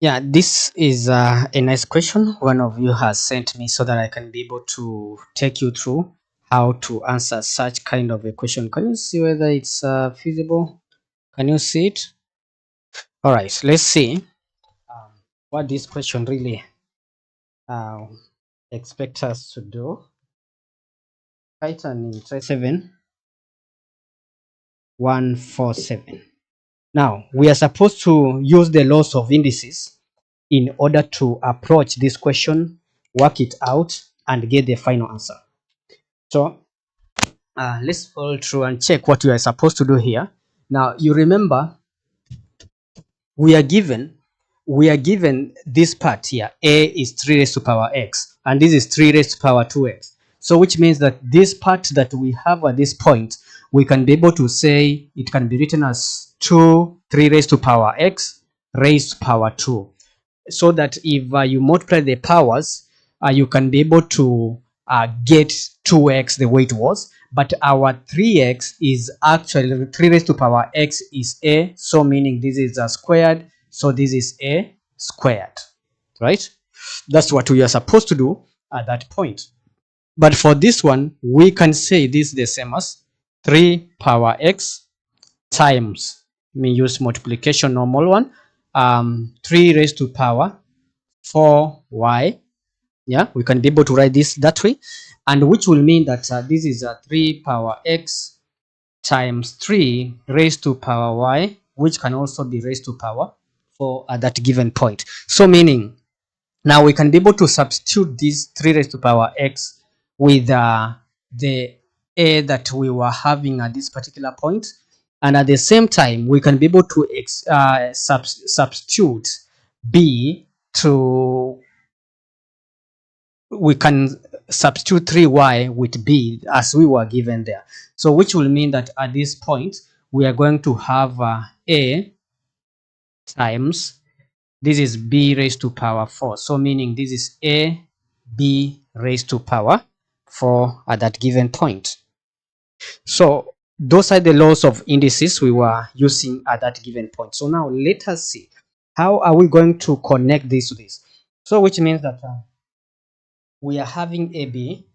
Yeah, this is a nice question one of you has sent me so that I can be able to take you through how to answer such kind of a question. Can you see whether it's feasible? Can you see it? All right, let's see um, what this question really uh, expects us to do. Python in try 7147. Now, we are supposed to use the laws of indices in order to approach this question, work it out, and get the final answer. So let's follow through and check what you are supposed to do here. Now, you remember we are given this part here. A is 3 raised to power x, and this is 3 raised to power 2x. So which means that this part that we have at this point, we can be able to say it can be written as 3 raised to power x raised to power 2, so that if you multiply the powers, you can be able to get 2x the way it was. But our 3x is actually 3 raised to power x is a, so meaning this is a squared, so this is a squared, right? That's what we are supposed to do at that point. But for this one, we can say this is the same as 3 power x times, me use multiplication normal one, 3 raised to power 4y. Yeah, we can be able to write this that way, and which will mean that this is a 3 power x times 3 raised to power y, which can also be raised to power 4 at that given point. So meaning now we can be able to substitute this 3 raised to power x with the a that we were having at this particular point, and at the same time we can be able to substitute b to, we can substitute 3y with b as we were given there. So which will mean that at this point we are going to have a times, this is b raised to power 4, so meaning this is a b raised to power 4 at that given point. So those are the laws of indices we were using at that given point. So now let us see how are we going to connect this to this. So which means that we are having ab.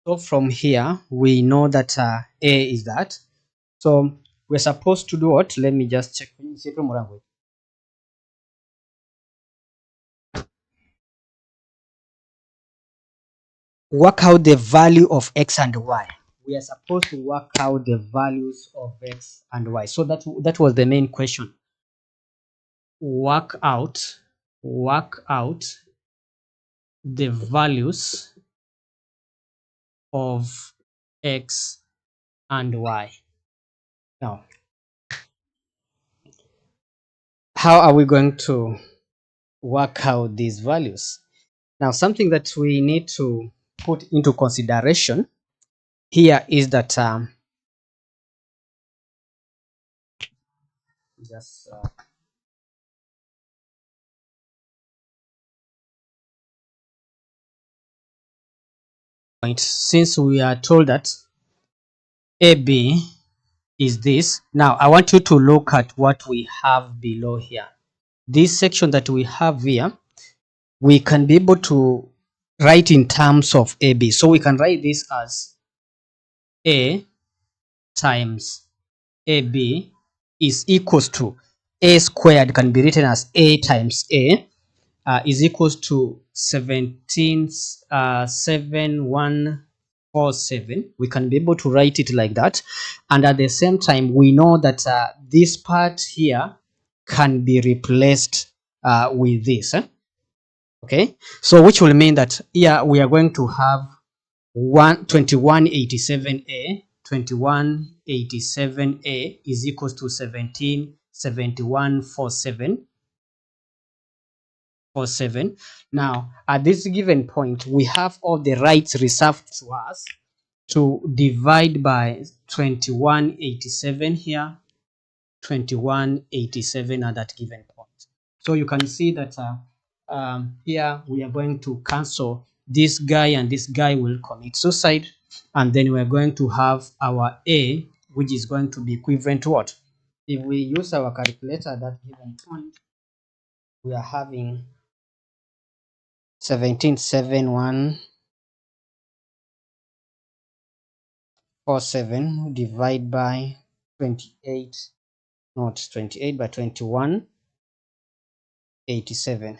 So from here, we know that A is that. So we're supposed to do what? Let me just check. Work out the value of x and y. We are supposed to work out the values of x and y. So that was the main question. Work out the values of x and y. Now, how are we going to work out these values? Now, something that we need to put into consideration here is that just point, since we are told that AB is this. Now, I want you to look at what we have below here. This section that we have here, we can be able to write in terms of AB. So we can write this as A times AB is equals to A squared, can be written as A times A is equals to 7147. We can be able to write it like that, and at the same time we know that this part here can be replaced with this. Okay, so which will mean that here we are going to have 2187a. 2187a is equals to 177147. Now, at this given point, we have all the rights reserved to us to divide by 2187 here, 2187 at that given point. So you can see that here we are going to cancel this guy, and this guy will commit suicide, and then we're going to have our A, which is going to be equivalent to what? If we use our calculator at that given point, we are having 177147 divide by 28, not 28 but 2187.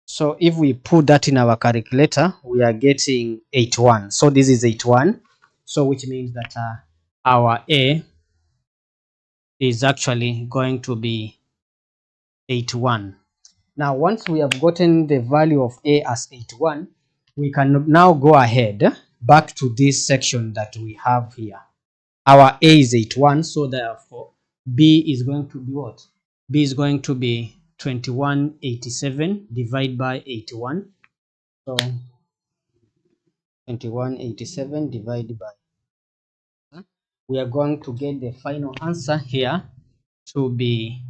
So if we put that in our calculator, we are getting 81. So this is 81. So which means that our A is actually going to be 81. Now, once we have gotten the value of A as 81, we can now go ahead back to this section that we have here. Our A is 81, so therefore B is going to be what? B is going to be 2187 divided by 81. So 2187 divided by, we are going to get the final answer here to be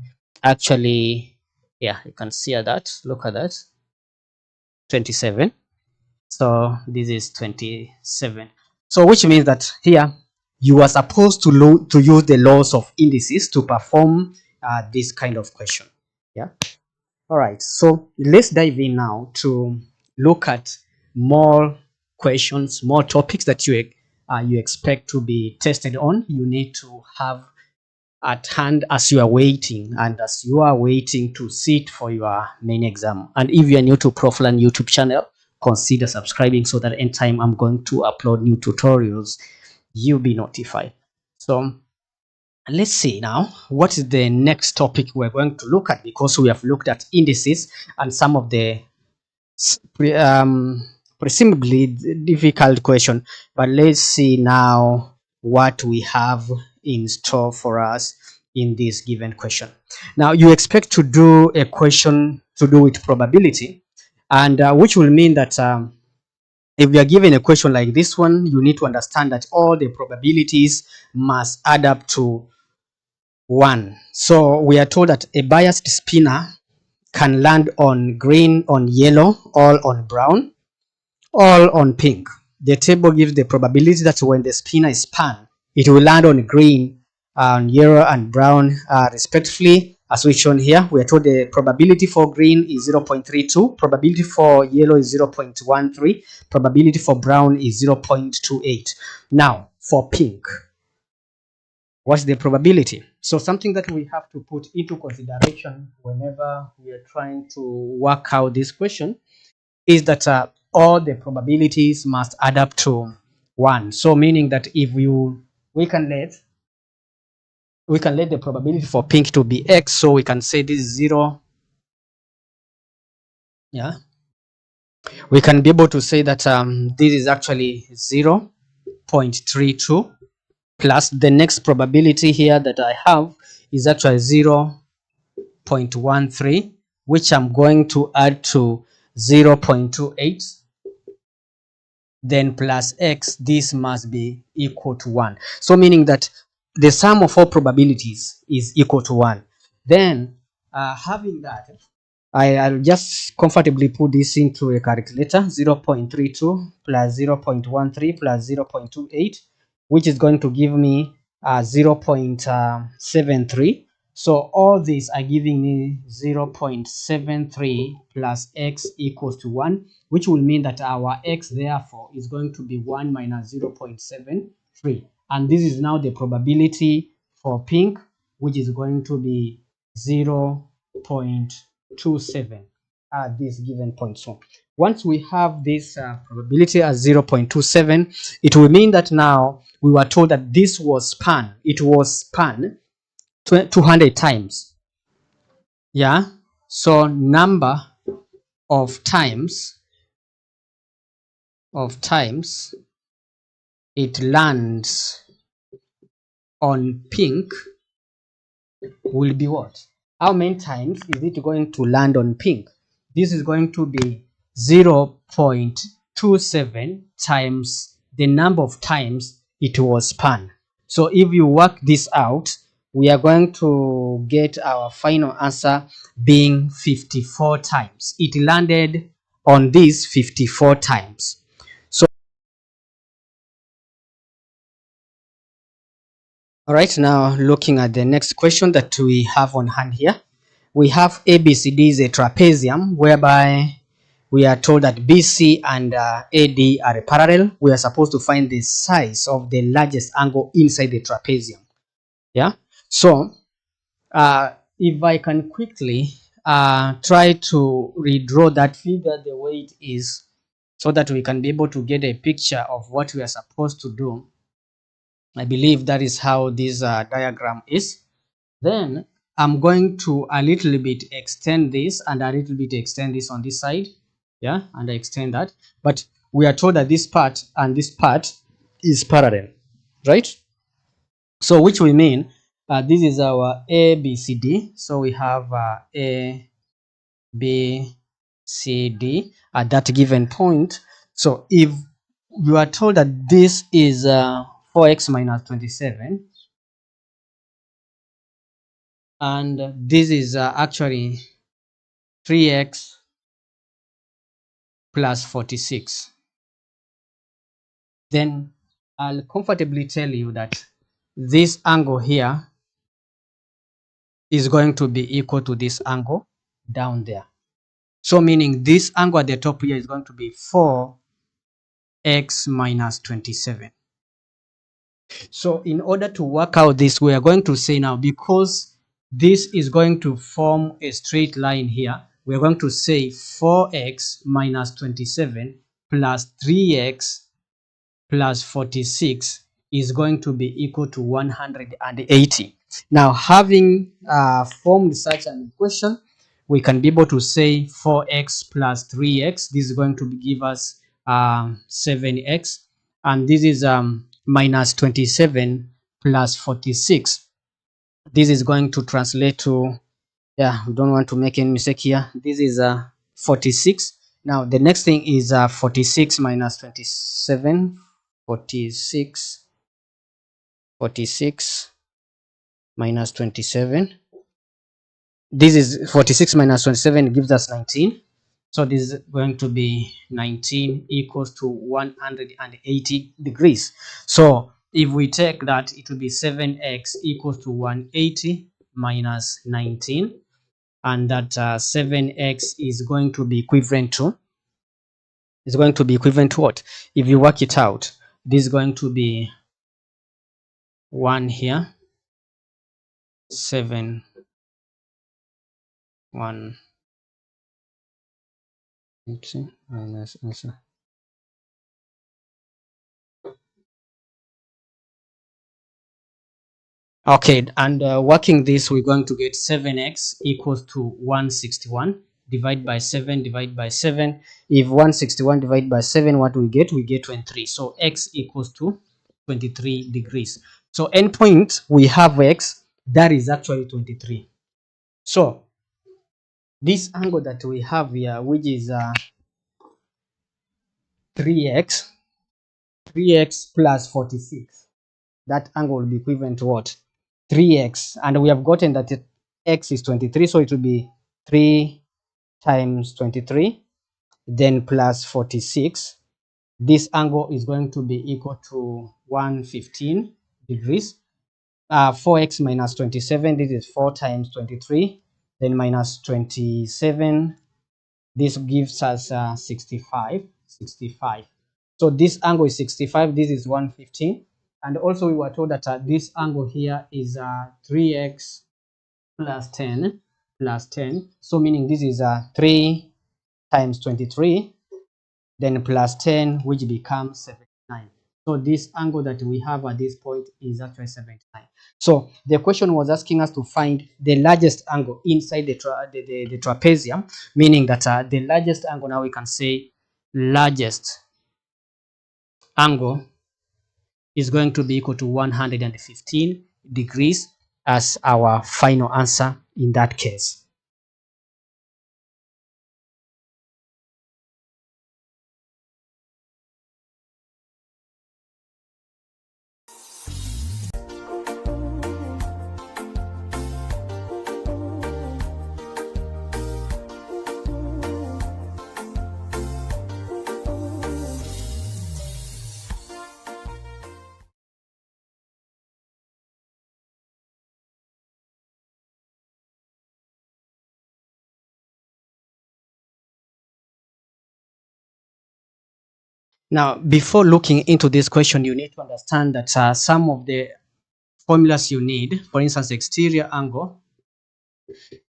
actually, yeah, you can see that, look at that, 27. So this is 27. So which means that here you are supposed to use the laws of indices to perform this kind of question. Yeah. All right. So let's dive in now to look at more questions, more topics that you expect to be tested on. You need to have at hand as you are waiting and as you are waiting to sit for your main exam. And if you are new to Proflan YouTube channel, consider subscribing so that anytime I'm going to upload new tutorials, you'll be notified. So let's see now what is the next topic we're going to look at, because we have looked at indices and some of the presumably difficult question. But let's see now what we have in store for us in this given question. Now you expect to do a question to do with probability, and which will mean that if you are given a question like this one, you need to understand that all the probabilities must add up to 1. So we are told that a biased spinner can land on green, on yellow, or on brown, all on pink. The table gives the probability that when the spinner is spun, it will land on green, yellow, and brown respectively. As we shown here, we are told the probability for green is 0.32, probability for yellow is 0.13, probability for brown is 0.28. Now, for pink, what's the probability? So something that we have to put into consideration whenever we are trying to work out this question is that all the probabilities must add up to 1. So meaning that if we can let the probability for pink to be x, so we can say this is 0. Yeah, we can be able to say that this is actually 0.32 plus the next probability here that I have is actually 0.13, which I'm going to add to 0.28, then plus x. This must be equal to 1. So meaning that the sum of all probabilities is equal to 1. Then having that, I'll just comfortably put this into a calculator. 0.32 plus 0.13 plus 0.28, which is going to give me 0.73. So all these are giving me 0.73 plus x equals to 1, which will mean that our x therefore is going to be 1 minus 0.73. And this is now the probability for pink, which is going to be 0.27 at this given point. So once we have this probability as 0.27, it will mean that now we were told that this was spun. It was spun 200 times. Yeah. So number of times it lands on pink will be what? How many times is it going to land on pink? This is going to be 0.27 times the number of times it was spun. So if you work this out, we are going to get our final answer being 54 times. It landed on this 54 times. So all right, now looking at the next question that we have on hand here, we have ABCD is a trapezium whereby we are told that BC and AD are parallel. We are supposed to find the size of the largest angle inside the trapezium. Yeah. So if I can quickly try to redraw that figure the way it is, so that we can be able to get a picture of what we are supposed to do. I believe that is how this diagram is. Then I'm going to a little bit extend this and a little bit extend this on this side. Yeah, and I extend that. But we are told that this part and this part is parallel, right? So which we mean this is our ABCD. So we have A, B, C, D at that given point. So if you are told that this is 4x minus 27 and this is actually 3x plus 46, then I'll comfortably tell you that this angle here is going to be equal to this angle down there. So meaning this angle at the top here is going to be 4x minus 27. So in order to work out this, we are going to say now, because this is going to form a straight line here, we are going to say 4x minus 27 plus 3x plus 46 is going to be equal to 180. Now, having formed such an equation, we can be able to say 4x plus 3x. This is going to give us 7x, and this is minus 27 plus 46. This is going to translate to, yeah, we don't want to make any mistake here. This is 46. Now, the next thing is 46 minus 27. 46 minus 27. This is 46 minus 27 gives us 19. So this is going to be 19 equals to 180 degrees. So if we take that, it will be 7x equals to 180 minus 19, and that 7x is going to be equivalent to what? If you work it out, this is going to be 1 here, 7, 1, minus answer. Okay, and working this, we're going to get 7x equals to 161. Divide by 7, divide by 7. If 161 divided by 7, what we get? We get 23. So x equals to 23 degrees. So endpoint, we have x, that is actually 23. So this angle that we have here, which is 3x plus 46, that angle will be equivalent to what? 3x, and we have gotten that x is 23, so it will be 3 times 23, then plus 46. This angle is going to be equal to 115 degrees. 4x minus 27, this is 4 times 23, then minus 27. This gives us 65. So this angle is 65, this is 115. And also we were told that this angle here is 3x plus 10 plus 10. So meaning this is 3 times 23, then plus 10, which becomes 79. So this angle that we have at this point is actually 79. So the question was asking us to find the largest angle inside the trapezium, meaning that the largest angle, now we can say largest angle is going to be equal to 115 degrees as our final answer in that case. Now, before looking into this question, you need to understand that some of the formulas you need, for instance, exterior angle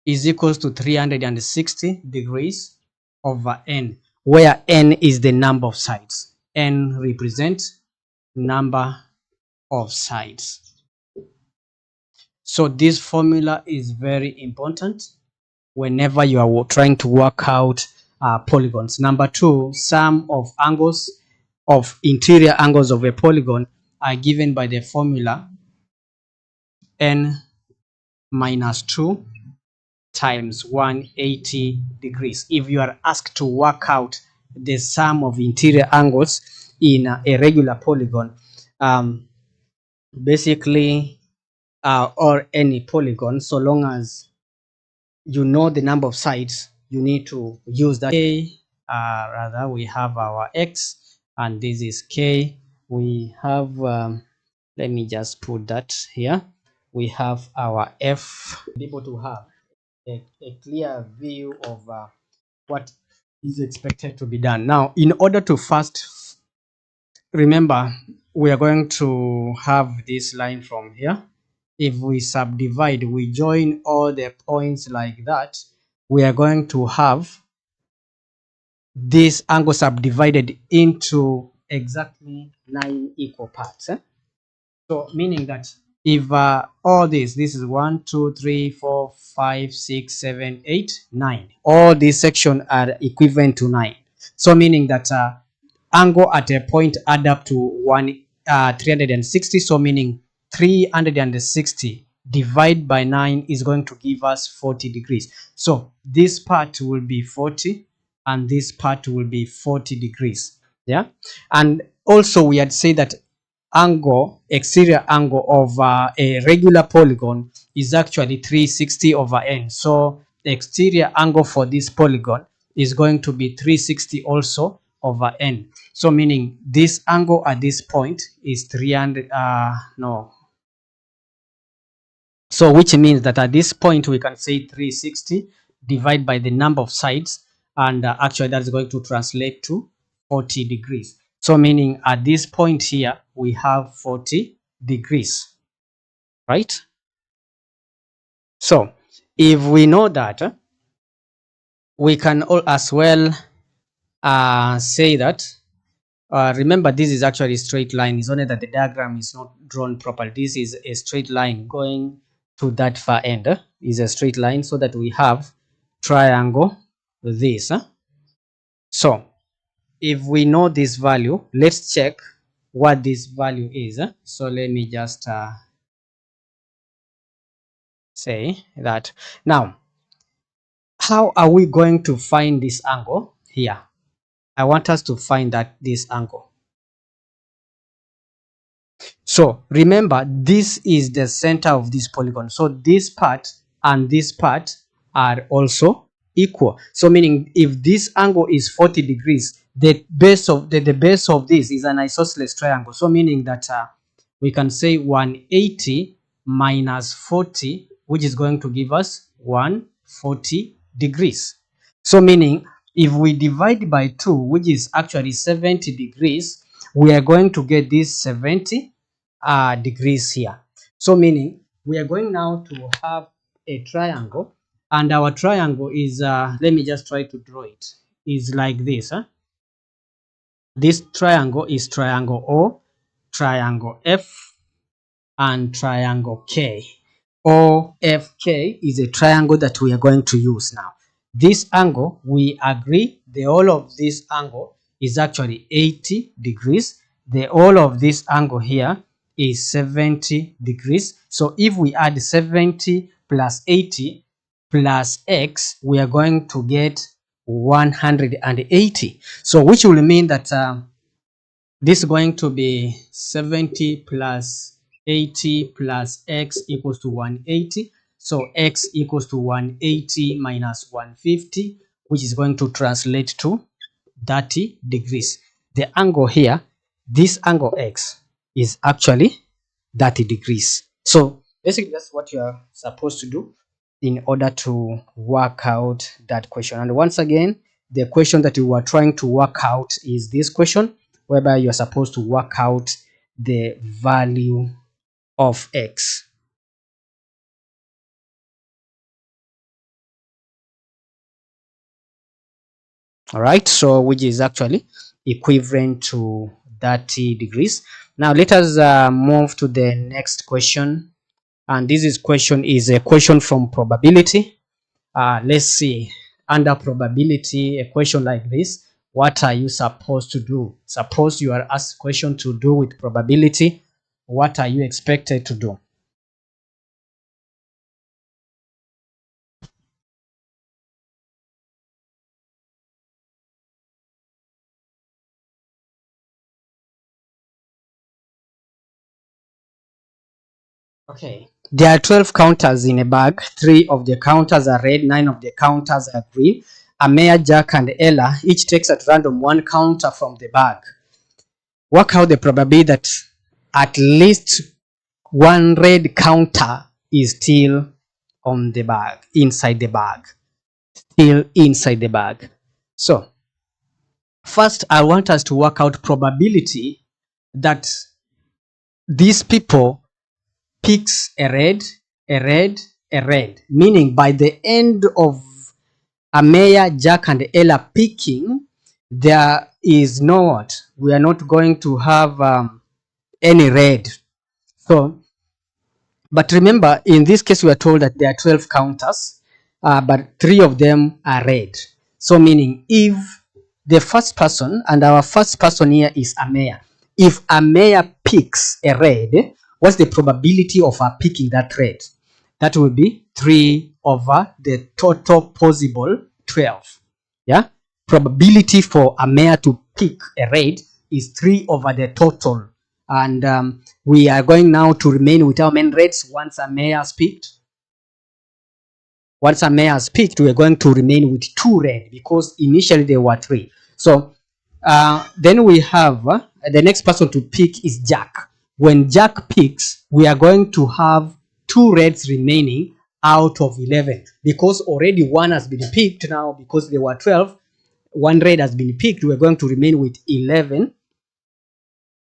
is equals to 360 degrees over n, where n is the number of sides. N represents number of sides. So this formula is very important whenever you are trying to work out polygons. Number two, sum of angles of interior angles of a polygon are given by the formula n minus 2 times 180 degrees. If you are asked to work out the sum of interior angles in a regular polygon, basically, or any polygon, so long as you know the number of sides, you need to use that. Rather, we have our x, and this is k. We have, let me just put that here. We have our f. Be able to have a clear view of what is expected to be done. Now, in order to first remember, we are going to have this line from here. If we subdivide, we join all the points like that, we are going to have this angle subdivided into exactly 9 equal parts. So meaning that if all this is 1, 2, 3, 4, 5, 6, 7, 8, 9, all these sections are equivalent to 9. So meaning that angle at a point add up to 360. So meaning 360 divided by 9 is going to give us 40 degrees. So this part will be 40 and this part will be 40 degrees. Yeah. And also we had said that exterior angle of a regular polygon is actually 360 over n. So the exterior angle for this polygon is going to be 360 also over n. So meaning this angle at this point is 300, so which means that at this point we can say 360 divided by the number of sides, and actually that's going to translate to 40 degrees. So meaning at this point here we have 40 degrees, right? So if we know that, we can as well say that, remember this is actually a straight line. It's only that the diagram is not drawn properly. This is a straight line going to that far end. Is a straight line, so that we have triangle this. So if we know this value, let's check what this value is. So let me just say that. Now, how are we going to find this angle here? I want us to find this angle. So remember, this is the center of this polygon. So this part and this part are also equal. So meaning if this angle is 40 degrees, the base of this is an isosceles triangle. So meaning that we can say 180 minus 40, which is going to give us 140 degrees. So meaning if we divide by 2, which is actually 70 degrees, we are going to get this 70 degrees here. So meaning we are going now to have a triangle, and our triangle is let me just try to draw it, is like this. This triangle is triangle O, triangle F, and triangle K. OFK is a triangle that we are going to use now. This angle, we agree the whole of this angle is actually 80 degrees. The whole of this angle here is 70 degrees. So if we add 70 plus 80 plus x, we are going to get 180. So which will mean that this is going to be 70 plus 80 plus x equals to 180. So x equals to 180 minus 150, which is going to translate to 30 degrees. The angle here, this angle x, is actually 30 degrees. So basically that's what you are supposed to do in order to work out that question. And once again, the question that you are trying to work out is this question: whereby you're supposed to work out the value of x. All right, so which is actually equivalent to 30 degrees. Now let us move to the next question, and question is a question from probability. Let's see, under probability, a question like this, what are you supposed to do? Suppose you are asked a question to do with probability, what are you expected to do? Okay, there are 12 counters in a bag. 3 of the counters are red, 9 of the counters are green. Amaya, Jack, and Ella each takes at random 1 counter from the bag. Work out the probability that at least 1 red counter is still on the bag, inside the bag, still inside the bag. So first, I want us to work out probability that these people picks a red, a red, a red, meaning by the end of Ameya, Jack, and Ella picking, there is no what? We are not going to have any red. So, but remember, in this case, we are told that there are 12 counters, but 3 of them are red. So, meaning if the first person, and our first person here is Ameya, if Ameya picks a red, what's the probability of her picking that red? That will be 3 over the total possible 12. Yeah, probability for Ameya to pick a red is 3 over the total. And we are going now to remain with our main reds once Ameya has picked. Once Ameya has picked, we are going to remain with 2 red because initially there were 3. So then we have the next person to pick is Jack. When Jack picks, we are going to have 2 reds remaining out of 11 because already 1 has been picked now because there were 12. 1 red has been picked. We are going to remain with 11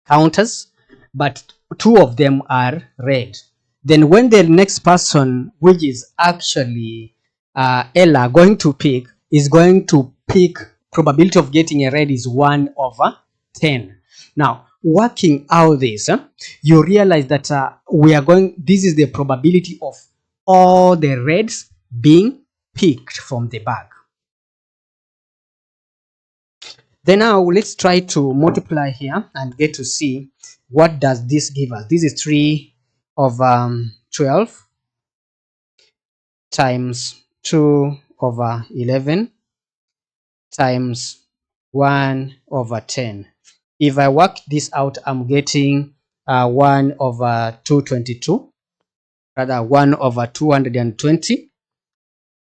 counters, but 2 of them are red. Then when the next person, which is actually Ella, going to pick, is going to pick, probability of getting a red is 1 over 10. Now, working out this, you realize that we are going, this is the probability of all the reds being picked from the bag. Then now let's try to multiply here and get to see what does this give us. This is 3 over 12 times 2 over 11 times 1 over 10. If I work this out, I'm getting 1 over 222, rather 1 over 220.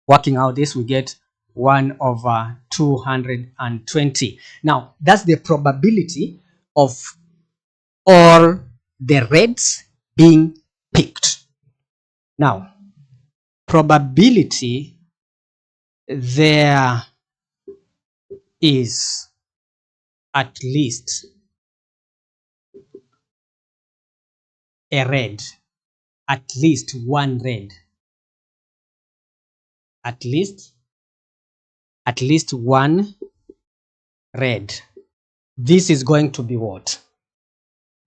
Working out this, we get 1 over 220. Now, that's the probability of all the reds being picked. Now, probability there is at least a red, at least 1 red, at least 1 red. This is going to be what?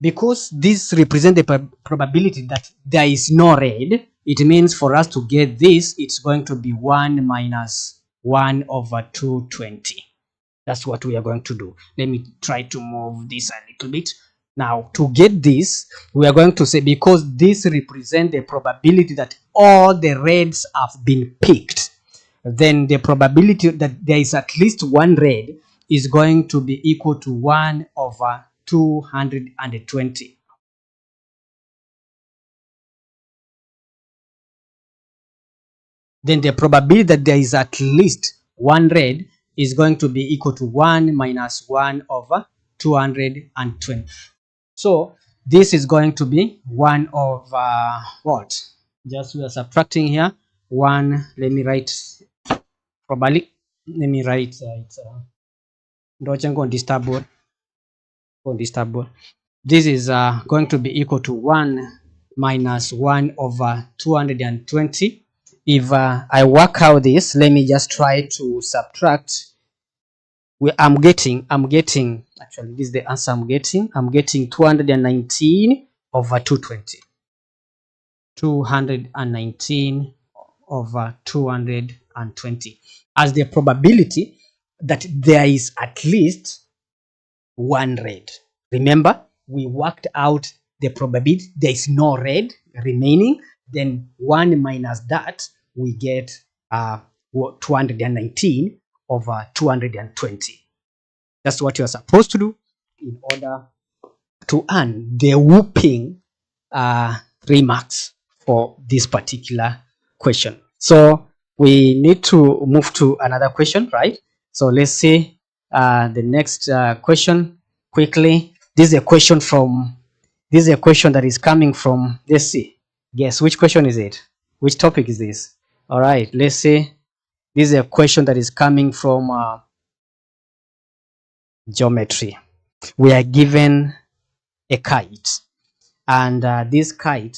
Because this represents the probability that there is no red, it means for us to get this, it's going to be 1 minus 1 over 220. That's what we are going to do. Let me try to move this a little bit. Now, to get this, we are going to say, because this represents the probability that all the reds have been picked, then the probability that there is at least 1 red is going to be equal to 1 over 220. Then the probability that there is at least 1 red is going to be equal to 1 minus 1 over 220. So this is going to be 1 over what? Just we are subtracting here 1. Let me write probably. Let me write don't disturb board. on this table. This is going to be equal to 1 minus 1 over 220. If I work out this, let me just try to subtract. I'm getting, actually, this is the answer I'm getting. I'm getting 219 over 220. 219 over 220 as the probability that there is at least one red. Remember, we worked out the probability there is no red remaining, then 1 minus that, we get 219 over 220. That's what you're supposed to do in order to earn the whooping 3 marks for this particular question. So we need to move to another question, right? So let's see the next question quickly. This is a question that is coming from, let's see, guess which question is it? Which topic is this? All right, let's see. This is a question that is coming from geometry. We are given a kite, and this kite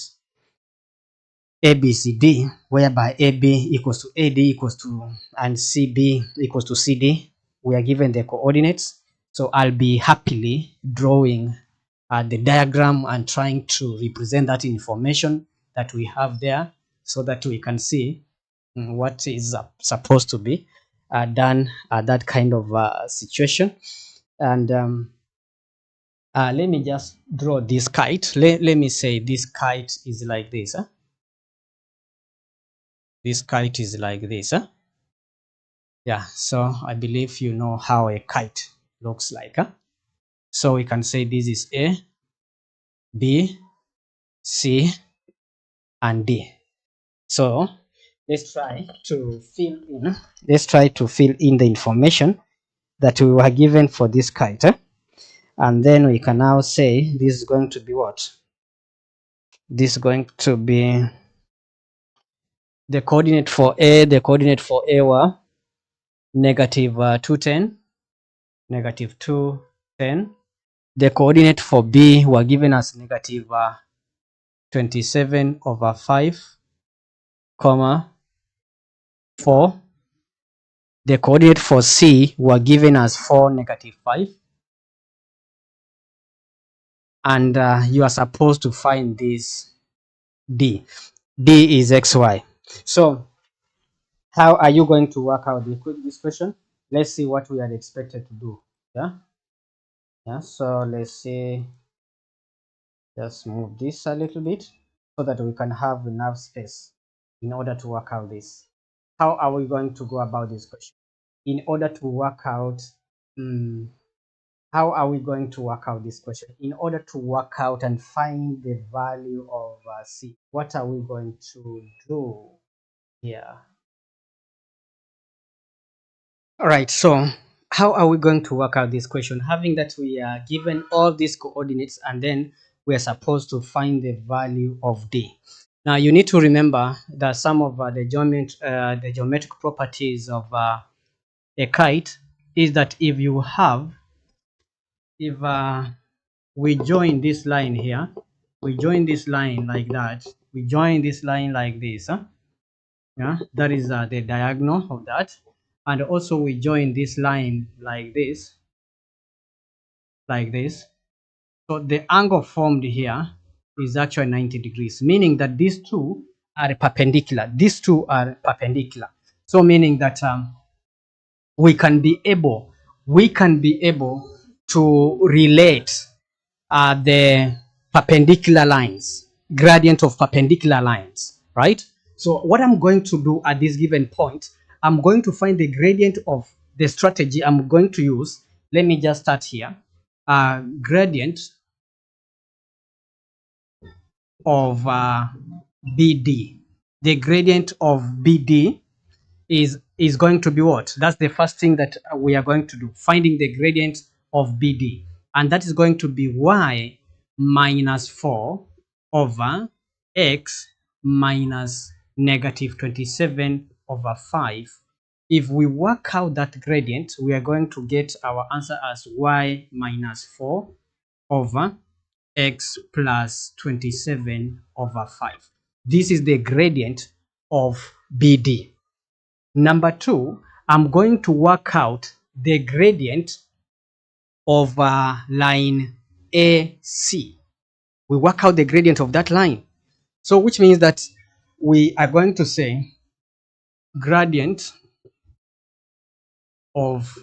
ABCD, whereby AB equals to AD equals to, and CB equals to CD. We are given the coordinates. So I'll be happily drawing the diagram and trying to represent that information that we have there so that we can see what is supposed to be done at that kind of situation. And let me just draw this kite. Let me say this kite is like this. This kite is like this. Yeah, so I believe you know how a kite looks like. So we can say this is A, B, C, and D. So let's try to fill in. Let's try to fill in the information that we were given for this kite. And then we can now say this is going to be what? This is going to be the coordinate for A. The coordinate for A were negative 210, negative 210. The coordinate for B were given as negative 27 over 5, comma 4. The coordinate for C were given as 4, negative 5. And you are supposed to find this D. D is XY. So how are you going to work out this question? Let's see what we are expected to do. Yeah, so let's see. Just move this a little bit so that we can have enough space in order to work out this. How are we going to go about this question? In order to work out, how are we going to work out this question? In order to work out and find the value of C, what are we going to do here? All right, so how are we going to work out this question? Having that we are given all these coordinates and then we are supposed to find the value of D. Now you need to remember that some of the geometric properties of a kite is that if we join this line here, we join this line like that, we join this line like this, yeah, that is the diagonal of that, and also we join this line like this, so the angle formed here is actually 90 degrees, meaning that these two are perpendicular. So meaning that we can be able to relate the perpendicular lines, gradient of perpendicular lines, right? So what I'm going to do at this given point, I'm going to find the gradient of the strategy I'm going to use. Let me just start here. Gradient of BD. The gradient of BD is going to be what? That's the first thing that we are going to do, finding the gradient of BD. And that is going to be y minus 4 over x minus negative 27 over 5. If we work out that gradient, we are going to get our answer as y minus 4 over x plus 27 over 5. This is the gradient of BD. Number 2, I'm going to work out the gradient of line AC. We work out the gradient of that line. So which means that we are going to say gradient of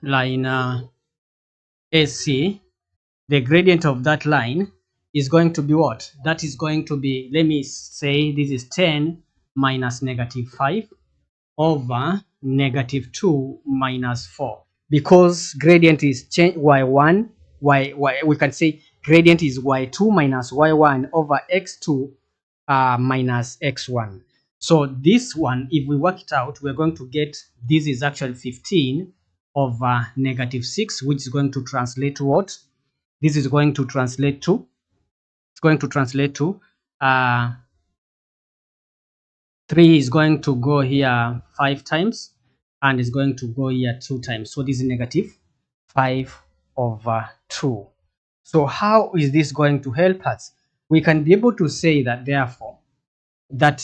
line AC. The gradient of that line is going to be what? That is going to be, let me say this is 10 minus negative 5 over negative 2 minus 4. Because gradient is change y1, we can say gradient is y2 minus y1 over x2 minus x1. So this one, if we work it out, we're going to get this is actually 15 over negative 6, which is going to translate to what? This is going to translate to, it's going to translate to 3 is going to go here 5 times and is going to go here 2 times. So this is negative 5 over 2. So how is this going to help us? We can be able to say that therefore that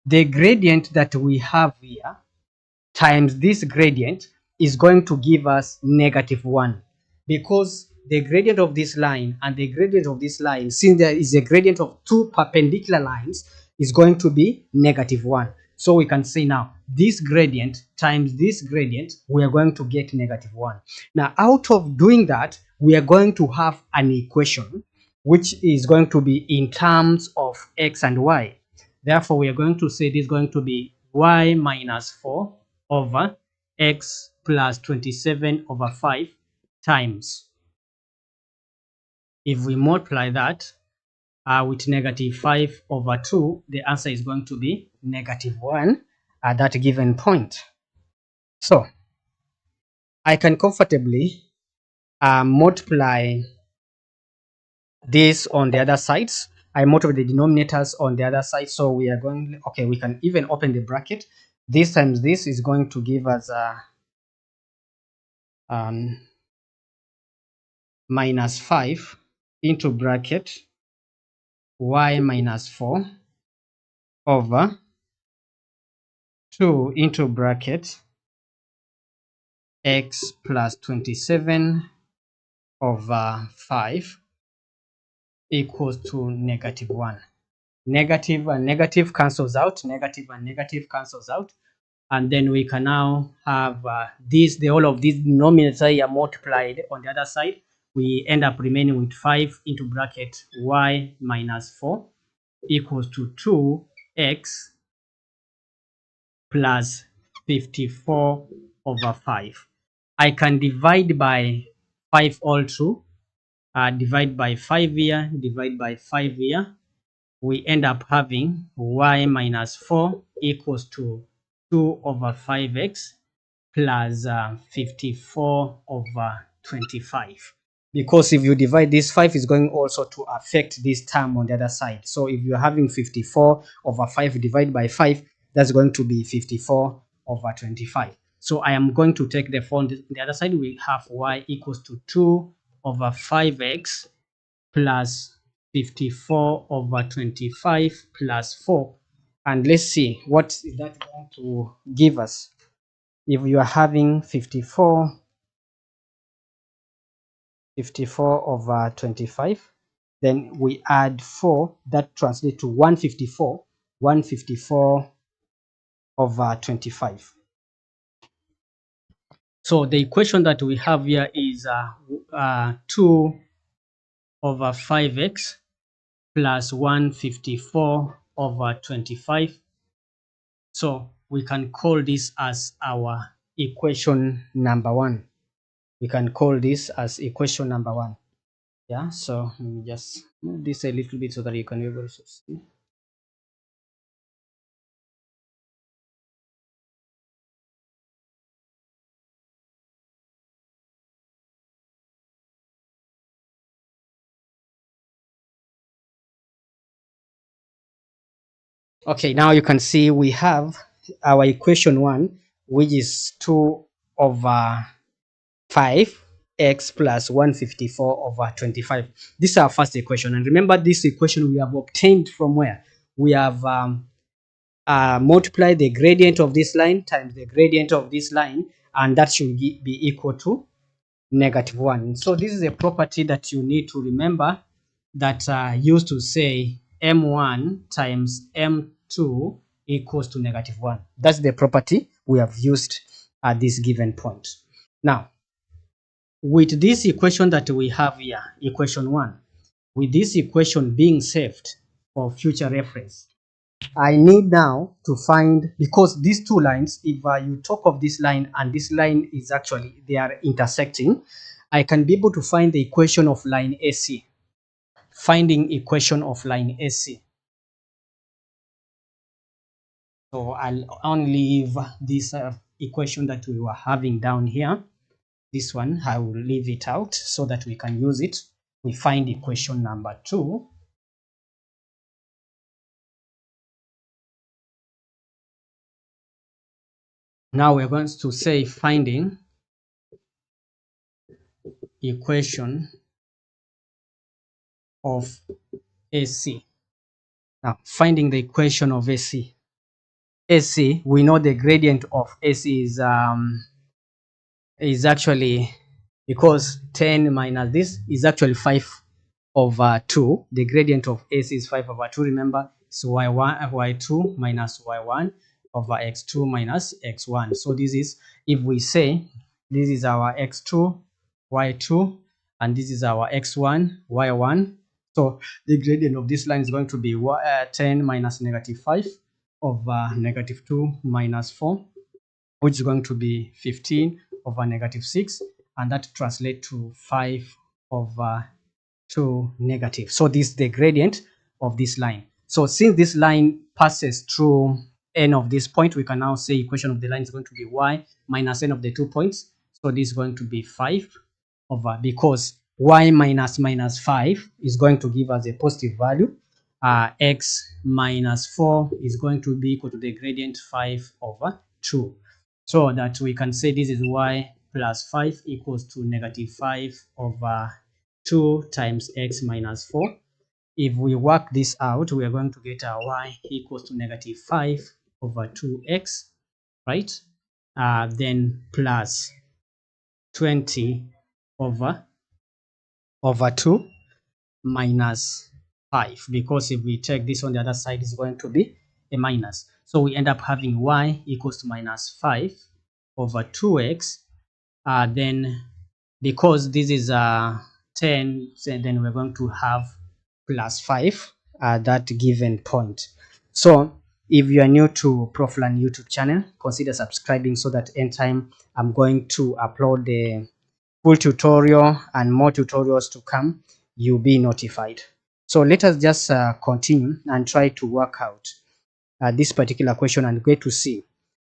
the gradient that we have here times this gradient is going to give us negative 1, because the gradient of this line and the gradient of this line, since there is a gradient of two perpendicular lines, is going to be negative 1. So we can say now this gradient times this gradient, we are going to get negative 1. Now out of doing that, we are going to have an equation which is going to be in terms of x and y. Therefore, we are going to say this is going to be y minus 4 over x plus 27 over 5 times. If we multiply that with negative 5 over 2, the answer is going to be negative 1 at that given point. So I can comfortably multiply this on the other sides. I multiply the denominators on the other side. So we are going, okay, we can even open the bracket. This times this is going to give us minus 5 into bracket y minus 4 over 2 into bracket x plus 27 over 5 equals to negative 1. Negative and negative cancels out, negative and negative cancels out, and then we can now have the whole of this denominator here multiplied on the other side. We end up remaining with 5 into bracket y minus 4 equals to 2x plus 54 over 5. I can divide by 5 all through. Divide by 5 here, divide by 5 here. We end up having y minus 4 equals to 2 over 5x plus 54 over 25. Because if you divide this, 5 is going also to affect this term on the other side. So if you're having 54 over 5 divided by 5, that's going to be 54 over 25. So I am going to take the 4 on the other side. We have y equals to 2 over 5x plus 54 over 25 plus 4. And let's see, what is that going to give us? If you are having 54 over 25, then we add 4, that translates to 154 over 25. So the equation that we have here is 2 over 5x plus 154 over 25. So we can call this as our equation number 1. We can call this as equation number 1. Yeah, so let me just move this a little bit so that you can be able to see. Okay, now you can see we have our equation 1, which is 2 over 5x plus 154 over 25. This is our first equation. And remember, this equation we have obtained from where? We have multiplied the gradient of this line times the gradient of this line, and that should be equal to -1. So this is a property that you need to remember that used to say m1 times m2 equals to -1. That's the property we have used at this given point. Now, with this equation that we have here, equation 1, with this equation being saved for future reference, I need now to find, because these two lines, if you talk of this line and this line is actually, they are intersecting, I can be able to find the equation of line AC. Finding equation of line AC. So I'll only leave this equation that we were having down here. This one, I will leave it out so that we can use it. We find equation number 2. Now we're going to say finding equation of AC. Now, finding the equation of AC. AC, we know the gradient of AC is actually, because 10 minus this is actually 5 over 2. The gradient of AC is 5 over 2. Remember, so y1, y2 minus y1 over x2 minus x1. So this is, if we say this is our x2, y2, and this is our x1, y1. So the gradient of this line is going to be 10 minus -5 over -2 minus 4, which is going to be 15 over -6, and that translates to 5 over 2 negative. So this is the gradient of this line. So since this line passes through n of this point, we can now say equation of the line is going to be y minus n of the 2 points. So this is going to be 5 over, because y minus -5 is going to give us a positive value. X minus 4 is going to be equal to the gradient 5 over 2. So that we can say this is y plus 5 equals to -5 over 2 times x minus 4. If we work this out, we are going to get our y equals to -5 over 2x, right? Then plus 20 over 2 minus 5, because if we take this on the other side, it's going to be a minus. So we end up having y equals to -5 over 2x. Then because this is 10, so then we're going to have plus 5 at that given point. So if you are new to Proflan YouTube channel, consider subscribing so that anytime I'm going to upload the full tutorial and more tutorials to come, you'll be notified. So let us just continue and try to work out this particular question and get to see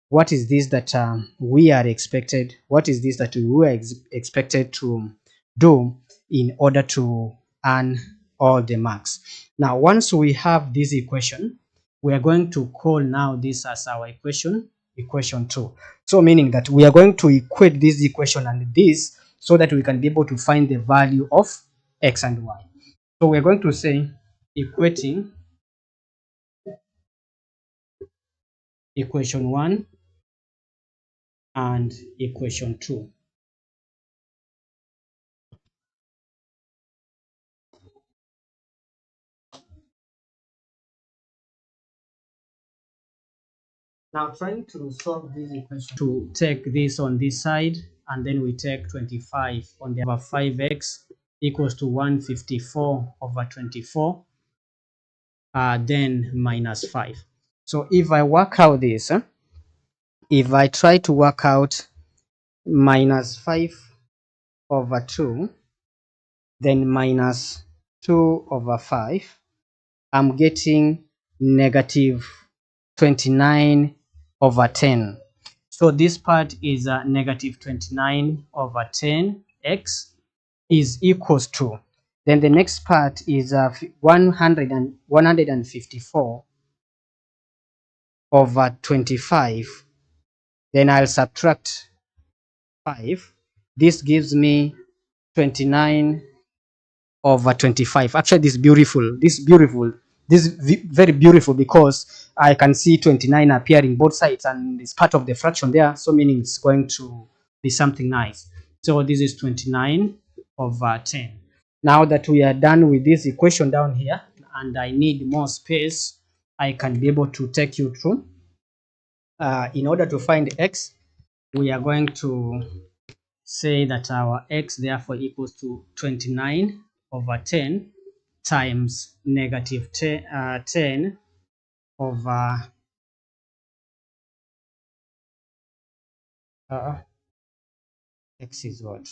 what is this that we are expected, what is this that we are expected to do in order to earn all the marks. Now, once we have this equation, we are going to call now this as our equation 2. So meaning that we are going to equate this equation and this so that we can be able to find the value of x and y. So we're going to say equating equation 1 and equation 2. Now trying to solve this equation, to take this on this side, and then we take 25 on the other, 5x equals to 154 over 24, then minus 5. So if I work out this, if I try to work out minus 5 over 2, then minus 2 over 5, I'm getting negative 29 over 10. So this part is negative 29 over 10, x is equals to, then the next part is 154 over 25, then I'll subtract 5. This gives me 29 over 25. Actually, this very beautiful, because I can see 29 appearing both sides and it's part of the fraction there, so meaning it's going to be something nice. So this is 29 over 10. Now that we are done with this equation down here and I need more space, I can be able to take you through. In order to find x, we are going to say that our x therefore equals to 29 over 10 times negative 10 over x is what?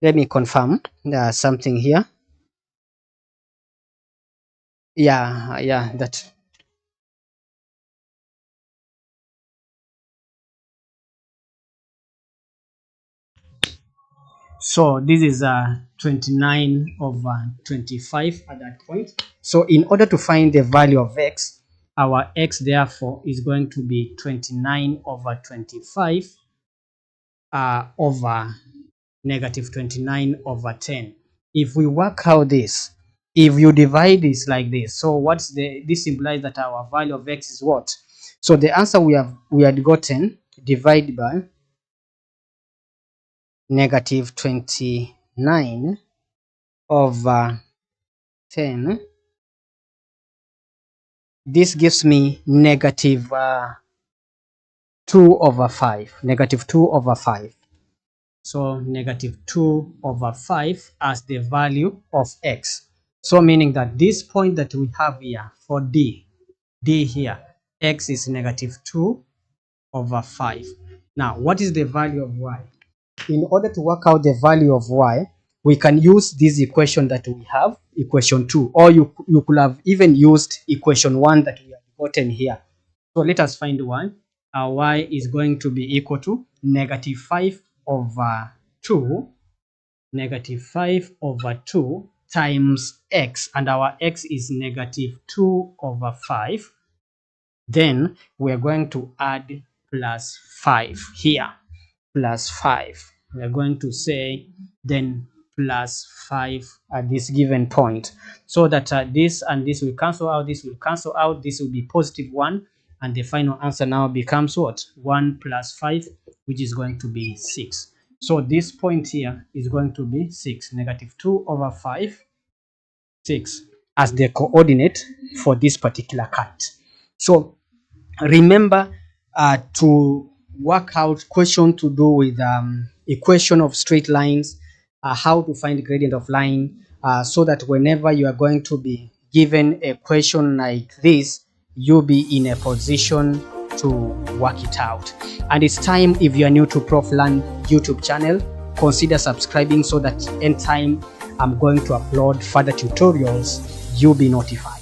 Let me confirm something here. Yeah, that. So this is 29 over 25 at that point. So in order to find the value of x, our x therefore is going to be 29 over 25 over negative 29 over 10. If we work out this, if you divide this like this, so this implies that our value of x is what? So the answer we had gotten, divided by negative 29 over 10, this gives me negative 2 over 5, negative 2 over 5. So negative 2 over 5 as the value of x. So meaning that this point that we have here for d here, x is negative 2 over 5. Now, what is the value of y? In order to work out the value of y, we can use this equation that we have, equation 2, or you could have even used equation 1 that we have gotten here. So let us find y. Our y is going to be equal to negative 5 over 2, negative 5 over 2 times x, and our x is negative 2 over 5. Then we're going to add plus 5 here, plus 5. We're going to say then plus 5 at this given point, so that this and this will cancel out, this will cancel out, this will be positive 1, and the final answer now becomes what? 1 plus 5, which is going to be 6. So this point here is going to be 6, negative 2 over 5, 6 as the coordinate for this particular cut. So remember to work out question to do with equation of straight lines, how to find gradient of line, so that whenever you are going to be given a question like this, you'll be in a position to work it out. And it's time, if you are new to Prof Learn YouTube channel, consider subscribing so that anytime I'm going to upload further tutorials, you'll be notified.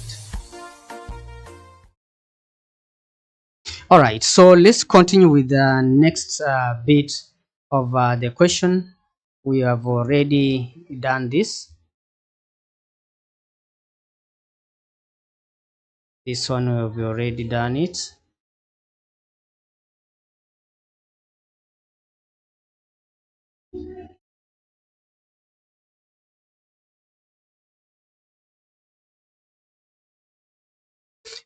All right, so let's continue with the next bit of the question. We have already done this. This one we have already done it.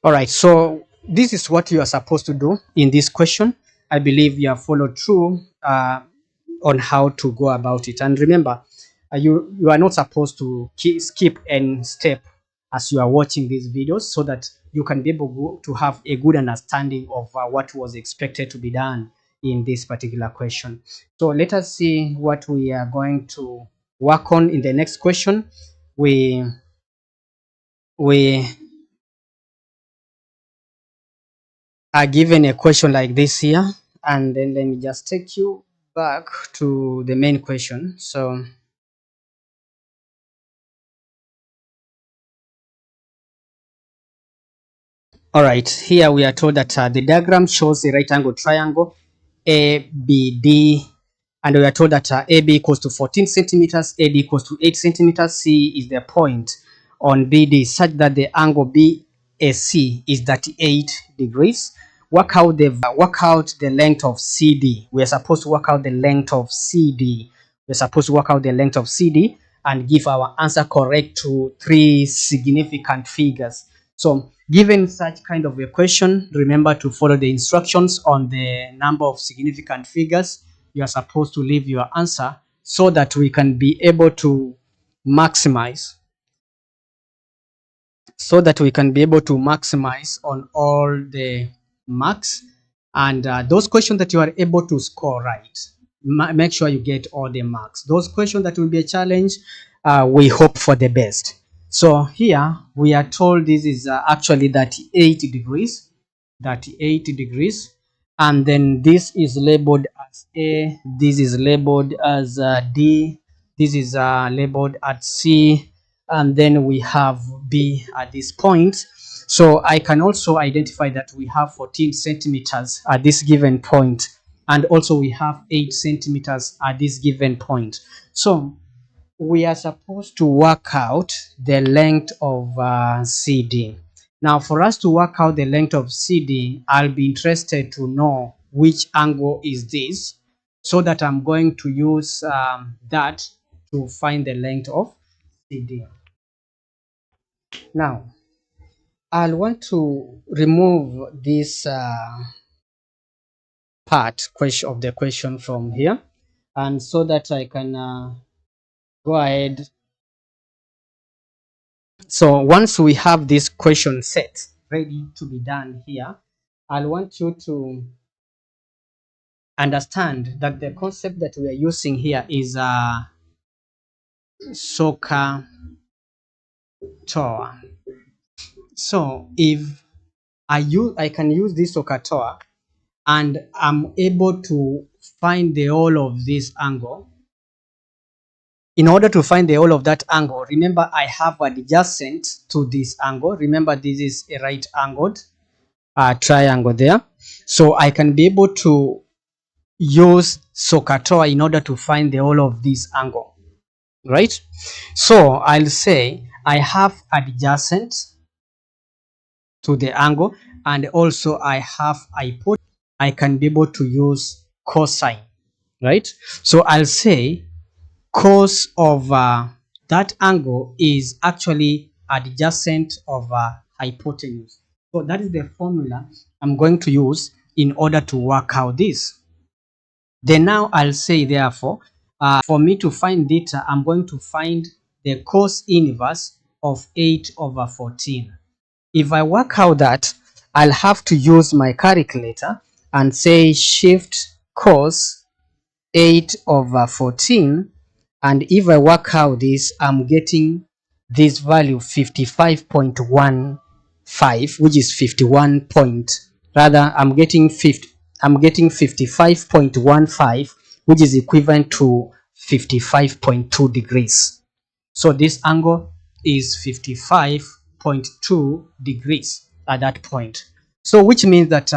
All right, so this is what you are supposed to do in this question. I believe you have followed through on how to go about it. And remember, you are not supposed to skip any step as you are watching these videos, so that you can be able to have a good understanding of what was expected to be done in this particular question. So let us see what we are going to work on in the next question. We are given a question like this here, and then let me just take you back to the main question. So all right, here we are told that the diagram shows a right angle triangle ABD and we are told that AB equals to 14 centimeters, AD equals to 8 centimeters, C is the point on BD such that the angle BAC is 38 degrees. Work out the length of CD. We are supposed to work out the length of CD. We're supposed to work out the length of CD and give our answer correct to 3 significant figures. So given such kind of a question, remember to follow the instructions on the number of significant figures. You are supposed to leave your answer so that we can be able to maximize on all the marks, and those questions that you are able to score right, make sure you get all the marks. Those questions that will be a challenge, we hope for the best. So here we are told this is actually 38 degrees, and then this is labeled as A, this is labeled as D, this is labeled at C, and then we have B at this point. So I can also identify that we have 14 centimeters at this given point, and also we have 8 centimeters at this given point. So we are supposed to work out the length of CD. Now, for us to work out the length of CD, I'll be interested to know which angle is this, so that I'm going to use that to find the length of CD. Now, I'll want to remove this part of the question from here, and so that I can go ahead. So once we have this question set ready to be done here, I'll want you to understand that the concept that we are using here is a SOHCAHTOA. So if I can use this SOHCAHTOA and I'm able to find the whole of this angle. In order to find the whole of that angle, remember I have adjacent to this angle. Remember this is a right angled triangle there. So I can be able to use SOHCAHTOA in order to find the whole of this angle, right? So I'll say I have adjacent to the angle, and also I have hypotenuse. I can be able to use cosine, right? So I'll say cos of that angle is actually adjacent of hypotenuse. So that is the formula I'm going to use in order to work out this. Then now I'll say, therefore, for me to find theta, I'm going to find the cos inverse of 8/14. If I work out that, I'll have to use my calculator and say shift cos 8/14, and if I work out this, I'm getting this value 55.15, which is 51 point, rather I'm getting 55.15, which is equivalent to 55.2 degrees. So this angle is 55.2 degrees at that point. So which means that